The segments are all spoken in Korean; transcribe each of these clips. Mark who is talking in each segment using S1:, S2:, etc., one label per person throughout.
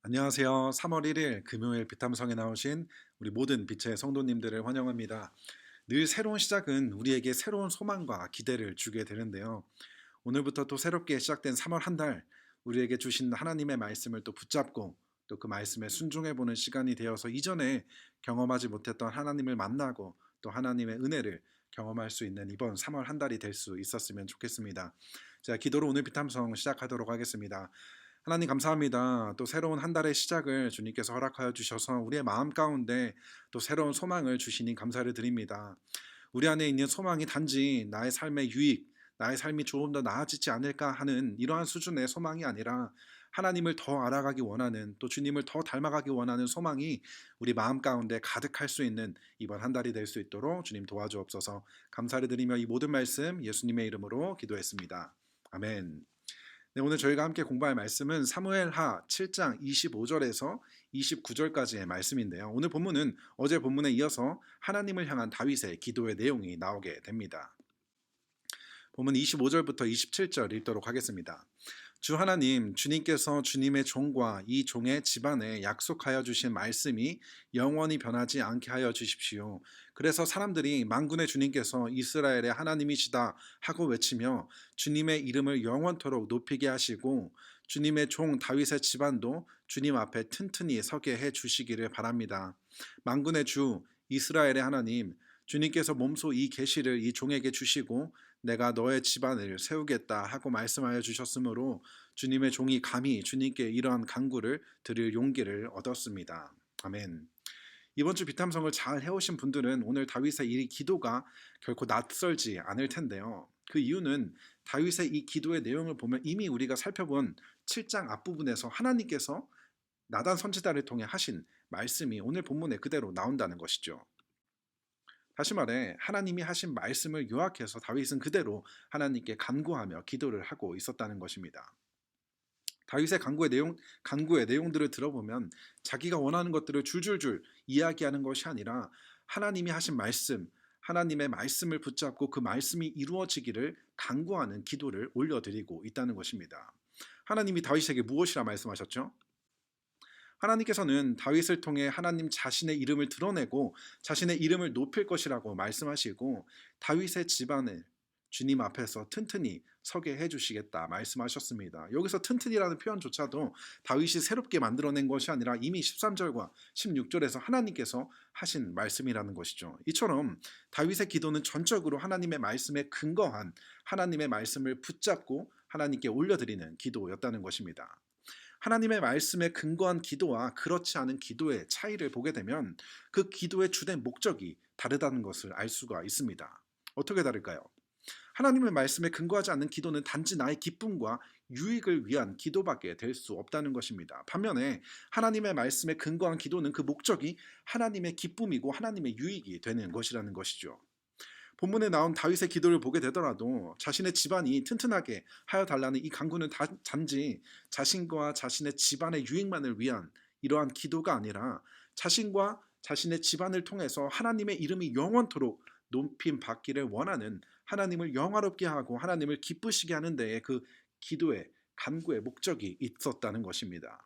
S1: 안녕하세요. 3월 1일 금요일 비탐성에 나오신 우리 모든 빛의 성도님들을 환영합니다. 늘 새로운 시작은 우리에게 새로운 소망과 기대를 주게 되는데요. 오늘부터 또 새롭게 시작된 3월 한 달, 우리에게 주신 하나님의 말씀을 또 붙잡고 또 그 말씀에 순종해보는 시간이 되어서 이전에 경험하지 못했던 하나님을 만나고 또 하나님의 은혜를 경험할 수 있는 이번 3월 한 달이 될 수 있었으면 좋겠습니다. 자, 기도로 오늘 비탐성 시작하도록 하겠습니다. 하나님 감사합니다. 또 새로운 한 달의 시작을 주님께서 허락하여 주셔서 우리의 마음 가운데 또 새로운 소망을 주시니 감사를 드립니다. 우리 안에 있는 소망이 단지 나의 삶의 유익, 나의 삶이 조금 더 나아지지 않을까 하는 이러한 수준의 소망이 아니라 하나님을 더 알아가기 원하는 또 주님을 더 닮아가기 원하는 소망이 우리 마음 가운데 가득할 수 있는 이번 한 달이 될 수 있도록 주님 도와주옵소서. 감사를 드리며 이 모든 말씀 예수님의 이름으로 기도했습니다. 아멘. 네, 오늘 저희가 함께 공부할 말씀은 사무엘하 7장 25절에서 29절까지의 말씀인데요. 오늘 본문은 어제 본문에 이어서 하나님을 향한 다윗의 기도의 내용이 나오게 됩니다. 본문 25절부터 27절 읽도록 하겠습니다. 주 하나님, 주님께서 주님의 종과 이 종의 집안에 약속하여 주신 말씀이 영원히 변하지 않게 하여 주십시오. 그래서 사람들이 만군의 주님께서 이스라엘의 하나님이시다 하고 외치며 주님의 이름을 영원토록 높이게 하시고 주님의 종 다윗의 집안도 주님 앞에 튼튼히 서게 해 주시기를 바랍니다. 만군의 주 이스라엘의 하나님, 주님께서 몸소 이 계시를 이 종에게 주시고 내가 너의 집안을 세우겠다 하고 말씀하여 주셨으므로 주님의 종이 감히 주님께 이러한 간구를 드릴 용기를 얻었습니다. 아멘. 이번 주 비탐성을 잘 해오신 분들은 오늘 다윗의 이 기도가 결코 낯설지 않을 텐데요. 그 이유는 다윗의 이 기도의 내용을 보면 이미 우리가 살펴본 7장 앞부분에서 하나님께서 나단 선지자를 통해 하신 말씀이 오늘 본문에 그대로 나온다는 것이죠. 다시 말해 하나님이 하신 말씀을 요약해서 다윗은 그대로 하나님께 간구하며 기도를 하고 있었다는 것입니다. 다윗의 간구의 내용들을 들어보면 자기가 원하는 것들을 줄줄줄 이야기하는 것이 아니라 하나님이 하신 말씀, 하나님의 말씀을 붙잡고 그 말씀이 이루어지기를 간구하는 기도를 올려드리고 있다는 것입니다. 하나님이 다윗에게 무엇이라 말씀하셨죠? 하나님께서는 다윗을 통해 하나님 자신의 이름을 드러내고 자신의 이름을 높일 것이라고 말씀하시고 다윗의 집안을 주님 앞에서 튼튼히 서게 해주시겠다 말씀하셨습니다. 여기서 튼튼이라는 표현조차도 다윗이 새롭게 만들어낸 것이 아니라 이미 13절과 16절에서 하나님께서 하신 말씀이라는 것이죠. 이처럼 다윗의 기도는 전적으로 하나님의 말씀에 근거한 하나님의 말씀을 붙잡고 하나님께 올려드리는 기도였다는 것입니다. 하나님의 말씀에 근거한 기도와 그렇지 않은 기도의 차이를 보게 되면 그 기도의 주된 목적이 다르다는 것을 알 수가 있습니다. 어떻게 다를까요? 하나님의 말씀에 근거하지 않는 기도는 단지 나의 기쁨과 유익을 위한 기도밖에 될 수 없다는 것입니다. 반면에 하나님의 말씀에 근거한 기도는 그 목적이 하나님의 기쁨이고 하나님의 유익이 되는 것이라는 것이죠. 본문에 나온 다윗의 기도를 보게 되더라도 자신의 집안이 튼튼하게 하여 달라는 이 간구는 단지 자신과 자신의 집안의 유익만을 위한 이러한 기도가 아니라 자신과 자신의 집안을 통해서 하나님의 이름이 영원토록 높임 받기를 원하는 하나님을 영화롭게 하고 하나님을 기쁘시게 하는 데에 그 기도의 간구의 목적이 있었다는 것입니다.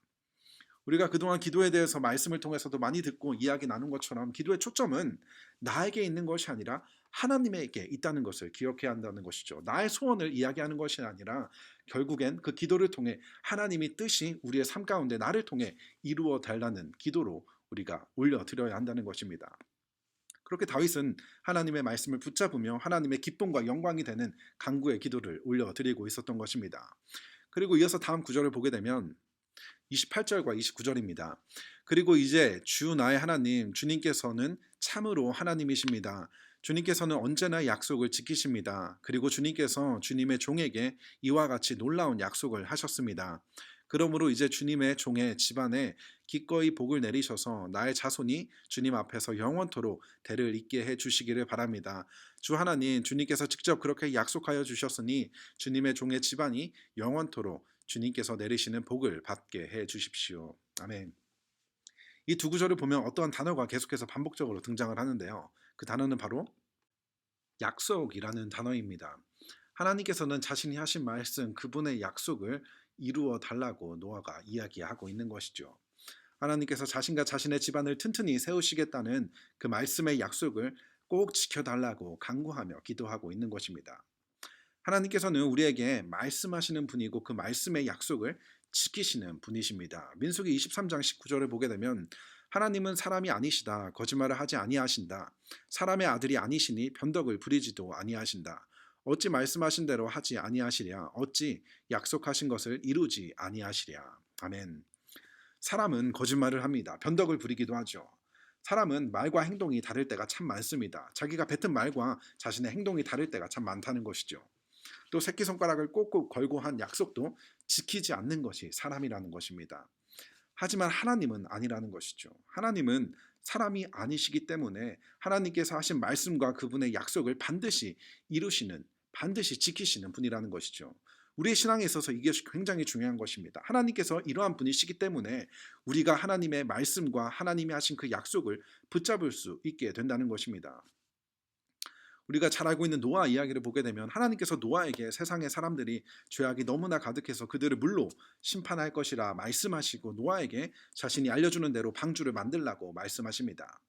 S1: 우리가 그동안 기도에 대해서 말씀을 통해서도 많이 듣고 이야기 나눈 것처럼 기도의 초점은 나에게 있는 것이 아니라 하나님에게 있다는 것을 기억해야 한다는 것이죠. 나의 소원을 이야기하는 것이 아니라 결국엔 그 기도를 통해 하나님이 뜻이 우리의 삶 가운데 나를 통해 이루어 달라는 기도로 우리가 올려드려야 한다는 것입니다. 그렇게 다윗은 하나님의 말씀을 붙잡으며 하나님의 기쁨과 영광이 되는 간구의 기도를 올려드리고 있었던 것입니다. 그리고 이어서 다음 구절을 보게 되면 28절과 29절입니다. 그리고 이제 주 나의 하나님 주님께서는 참으로 하나님이십니다. 주님께서는 언제나 약속을 지키십니다. 그리고 주님께서 주님의 종에게 이와 같이 놀라운 약속을 하셨습니다. 그러므로 이제 주님의 종의 집안에 기꺼이 복을 내리셔서 나의 자손이 주님 앞에서 영원토록 대를 잇게 해 주시기를 바랍니다. 주 하나님, 주님께서 직접 그렇게 약속하여 주셨으니 주님의 종의 집안이 영원토록 주님께서 내리시는 복을 받게 해 주십시오. 아멘. 이 두 구절을 보면 어떠한 단어가 계속해서 반복적으로 등장을 하는데요. 그 단어는 바로 약속이라는 단어입니다. 하나님께서는 자신이 하신 말씀, 그분의 약속을 이루어 달라고 노아가 이야기하고 있는 것이죠. 하나님께서 자신과 자신의 집안을 튼튼히 세우시겠다는 그 말씀의 약속을 꼭 지켜달라고 간구하며 기도하고 있는 것입니다. 하나님께서는 우리에게 말씀하시는 분이고 그 말씀의 약속을 지키시는 분이십니다. 민수기 23장 19절을 보게 되면 하나님은 사람이 아니시다. 거짓말을 하지 아니하신다. 사람의 아들이 아니시니 변덕을 부리지도 아니하신다. 어찌 말씀하신 대로 하지 아니하시랴. 어찌 약속하신 것을 이루지 아니하시랴. 아멘. 사람은 거짓말을 합니다. 변덕을 부리기도 하죠. 사람은 말과 행동이 다를 때가 참 많습니다. 자기가 뱉은 말과 자신의 행동이 다를 때가 참 많다는 것이죠. 또 새끼손가락을 꼭꼭 걸고 한 약속도 지키지 않는 것이 사람이라는 것입니다. 하지만 하나님은 아니라는 것이죠. 하나님은 사람이 아니시기 때문에 하나님께서 하신 말씀과 그분의 약속을 반드시 이루시는, 반드시 지키시는 분이라는 것이죠. 우리의 신앙에 있어서 이것이 굉장히 중요한 것입니다. 하나님께서 이러한 분이시기 때문에 우리가 하나님의 말씀과 하나님이 하신 그 약속을 붙잡을 수 있게 된다는 것입니다. 우리가 잘 알고 있는 노아 이야기를 보게 되면 하나님께서 노아에게 세상의 사람들이 죄악이 너무나 가득해서 그들을 물로 심판할 것이라 말씀하시고 노아에게 자신이 알려주는 대로 방주를 만들라고 말씀하십니다.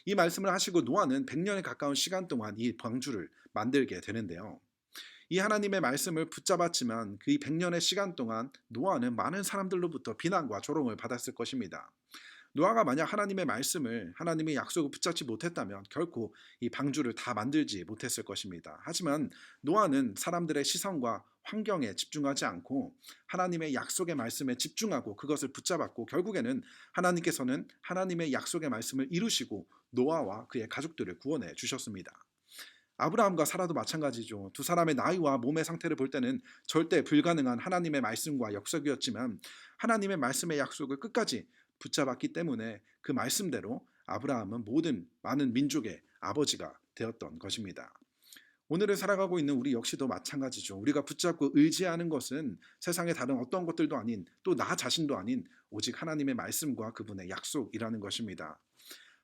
S1: 이 말씀을 하시고 노아는 100년에 가까운 시간 동안 이 방주를 만들게 되는데요. 이 하나님의 말씀을 붙잡았지만 그 100년의 시간 동안 노아는 많은 사람들로부터 비난과 조롱을 받았을 것입니다. 노아가 만약 하나님의 말씀을, 하나님의 약속을 붙잡지 못했다면 결코 이 방주를 다 만들지 못했을 것입니다. 하지만 노아는 사람들의 시선과 환경에 집중하지 않고 하나님의 약속의 말씀에 집중하고 그것을 붙잡았고 결국에는 하나님께서는 하나님의 약속의 말씀을 이루시고 노아와 그의 가족들을 구원해 주셨습니다. 아브라함과 사라도 마찬가지죠. 두 사람의 나이와 몸의 상태를 볼 때는 절대 불가능한 하나님의 말씀과 약속이었지만 하나님의 말씀의 약속을 끝까지 붙잡았기 때문에 그 말씀대로 아브라함은 모든 많은 민족의 아버지가 되었던 것입니다. 오늘을 살아가고 있는 우리 역시도 마찬가지죠. 우리가 붙잡고 의지하는 것은 세상의 다른 어떤 것들도 아닌 또 나 자신도 아닌 오직 하나님의 말씀과 그분의 약속이라는 것입니다.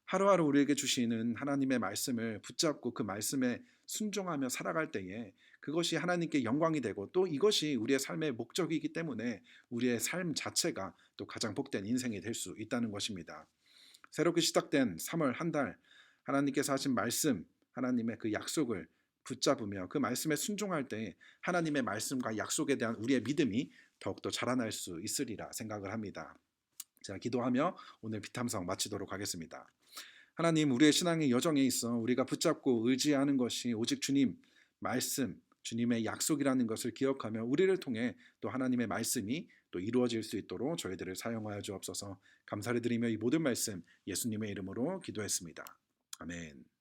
S1: 하루하루 우리에게 주시는 하나님의 말씀을 붙잡고 그 말씀에 순종하며 살아갈 때에 그것이 하나님께 영광이 되고 또 이것이 우리의 삶의 목적이기 때문에 우리의 삶 자체가 또 가장 복된 인생이 될 수 있다는 것입니다. 새롭게 시작된 3월 한 달 하나님께서 하신 말씀, 하나님의 그 약속을 붙잡으며 그 말씀에 순종할 때 하나님의 말씀과 약속에 대한 우리의 믿음이 더욱더 자라날 수 있으리라 생각을 합니다. 제가 기도하며 오늘 비탐성 마치도록 하겠습니다. 하나님, 우리의 신앙의 여정에 있어 우리가 붙잡고 의지하는 것이 오직 주님 말씀, 주님의 약속이라는 것을 기억하며 우리를 통해 또 하나님의 말씀이 또 이루어질 수 있도록 저희들을 사용하여 주옵소서. 감사를 드리며 이 모든 말씀 예수님의 이름으로 기도했습니다. 아멘.